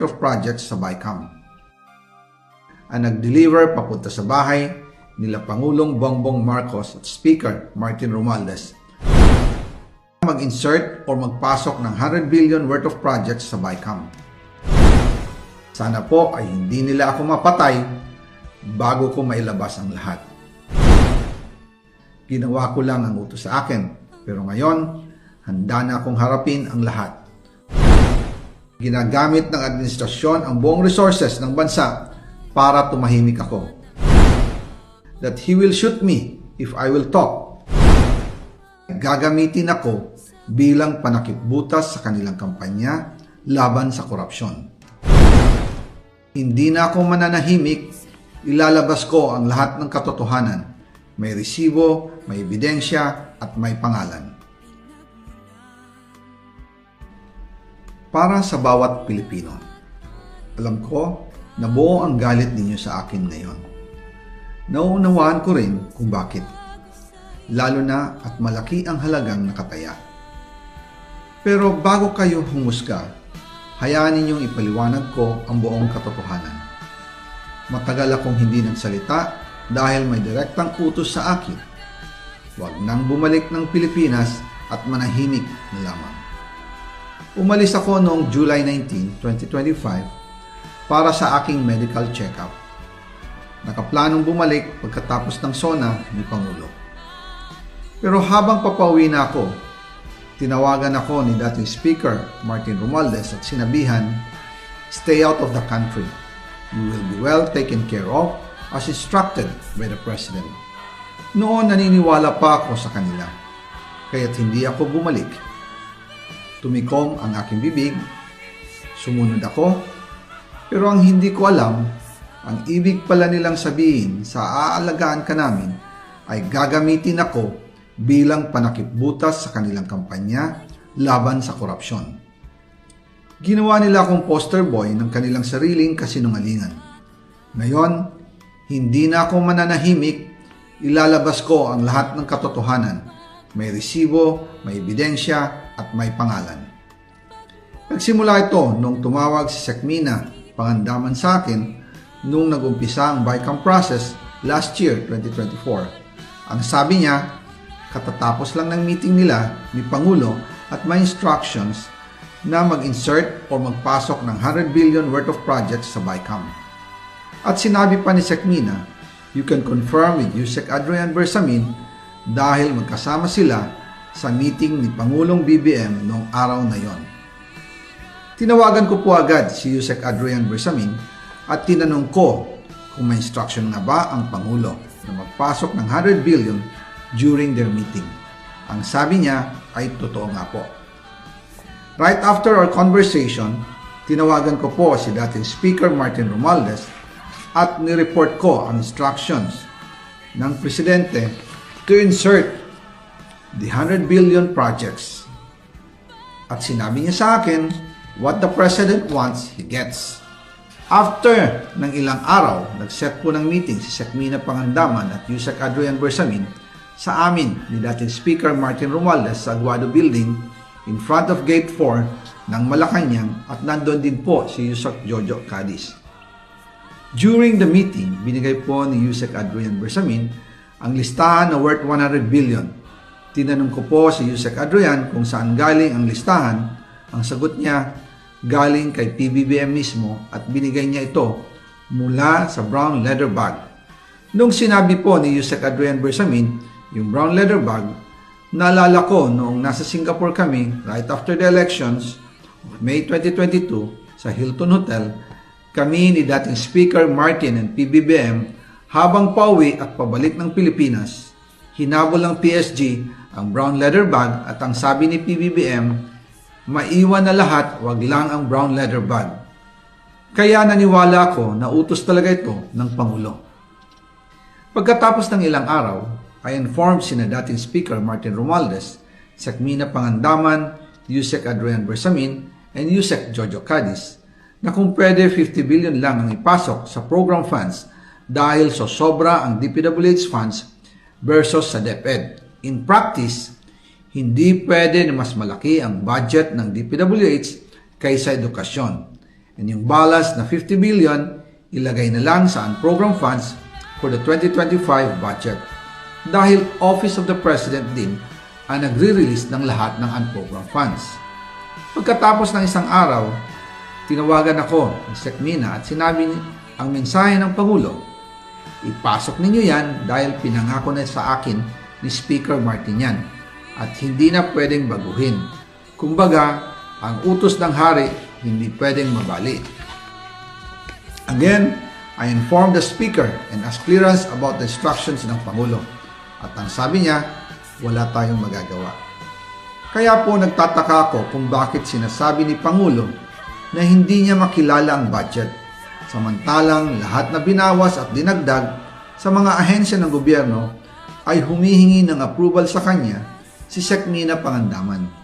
of projects sa BICAM. Ang nag-deliver papunta sa bahay nila Pangulong Bongbong Marcos at Speaker Martin Romualdez mag-insert o magpasok ng 100 billion worth of projects sa BICAM. Sana po ay hindi nila ako mapatay bago ko mailabas ang lahat. Ginawa ko lang ang utos sa akin, pero ngayon, handa na akong harapin ang lahat. Ginagamit ng administrasyon ang buong resources ng bansa para tumahimik ako. That he will shoot me if I will talk. Gagamitin ako bilang panakipbutas sa kanilang kampanya laban sa korupsyon. Hindi na ako mananahimik, ilalabas ko ang lahat ng katotohanan. May resibo, may ebidensya, at may pangalan. Para sa bawat Pilipino, alam ko na buo ang galit ninyo sa akin ngayon. Nauunawaan ko rin kung bakit, lalo na at malaki ang halagang nakataya. Pero bago kayo humusga, hayaan ninyong ipaliwanag ko ang buong katotohanan. Matagal akong hindi nagsalita dahil may direktang utos sa akin. Huwag nang bumalik ng Pilipinas at manahimik na lamang. Umalis ako noong July 19, 2025 para sa aking medical check-up. Nakaplanong bumalik pagkatapos ng SONA ni Pangulo. Pero habang papauwi na ako, tinawagan ako ni dating Speaker Martin Romualdez at sinabihan, "Stay out of the country. You will be well taken care of as instructed by the President." Noon naniniwala pa ako sa kanila, kaya't hindi ako bumalik. Tumikom ang aking bibig, sumunod ako, pero ang hindi ko alam, ang ibig pala nilang sabihin sa aalagaan ka namin ay gagamitin ako bilang panakipbutas sa kanilang kampanya laban sa korupsyon. Ginawa nila akong poster boy ng kanilang sariling kasinungalingan. Ngayon, hindi na ako mananahimik, ilalabas ko ang lahat ng katotohanan. May resibo, may ebidensya, at may pangalan. Nagsimula ito nung tumawag si Sekmina Pangandaman sa akin nung nag-umpisa ang BICAM process last year, 2024. Ang sabi niya, katatapos lang ng meeting nila ni Pangulo at may instructions na mag-insert o magpasok ng 100 billion worth of projects sa BICAM. At sinabi pa ni Sekmina, you can confirm with Yusek Adrian Bersamin dahil magkasama sila sa meeting ni Pangulong BBM noong araw na yon. Tinawagan ko po agad si Yusek Adrian Bersamin at tinanong ko kung may instruction nga ba ang Pangulo na magpasok ng 100 billion during their meeting. Ang sabi niya ay totoo nga po. Right after our conversation, tinawagan ko po si dating Speaker Martin Romualdez at nireport ko ang instructions ng Presidente to insert the 100 billion projects. At sinabi niya sa akin, what the President wants, he gets. After ng ilang araw, nag-set po ng meeting si Sekmina Pangandaman at Yusek Adrian Bersamin sa amin ni dating Speaker Martin Romualdez sa Aguado Building in front of Gate 4 ng Malacanang at nandun din po si Yusek Jojo Cadiz. During the meeting, binigay po ni Yusek Adrian Bersamin ang listahan na worth 100 billion. Tinanong ko po si Yusek Adrian kung saan galing ang listahan. Ang sagot niya, galing kay PBBM mismo at binigay niya ito mula sa brown leather bag. Nung sinabi po ni Yusek Adrian Bersamin yung brown leather bag, naalala ko noong nasa Singapore kami right after the elections of May 2022 sa Hilton Hotel, kami ni dating Speaker Martin and PBBM habang pauwi at pabalik ng Pilipinas, hinabol ng PSG ang brown leather bag at ang sabi ni PBBM, maiwan na lahat, wag lang ang brown leather bag. Kaya naniwala ako na utos talaga ito ng Pangulo. Pagkatapos ng ilang araw, I informed sina dating Speaker Martin Romualdez, Sekmina Pangandaman, Yusek Adrian Bersamin, and Yusek Jojo Cadiz na kung pwede 50 billion lang ang ipasok sa program funds dahil so sobra ang DPWH funds versus sa DepEd. In practice, hindi pwede na mas malaki ang budget ng DPWH kaysa edukasyon. And yung balance na 50 billion, ilagay na lang sa unprogrammed funds for the 2025 budget. Dahil Office of the President din ang nagre-release ng lahat ng unprogrammed funds. Pagkatapos ng isang araw, tinawagan ako ni Sec Mina at sinabi ang mensahe ng Pangulo. Ipasok ninyo yan dahil pinangako na sa akin ni Speaker Martin yan at hindi na pwedeng baguhin. Kumbaga, ang utos ng hari hindi pwedeng mabali. Again, I informed the Speaker and asked clearance about the instructions ng Pangulo. At ang sabi niya, wala tayong magagawa. Kaya po nagtataka ako kung bakit sinasabi ni Pangulo na hindi niya makilala ang budget. Samantalang lahat na binawas at dinagdag sa mga ahensya ng gobyerno ay humihingi ng approval sa kanya si Sec Mina Pangandaman.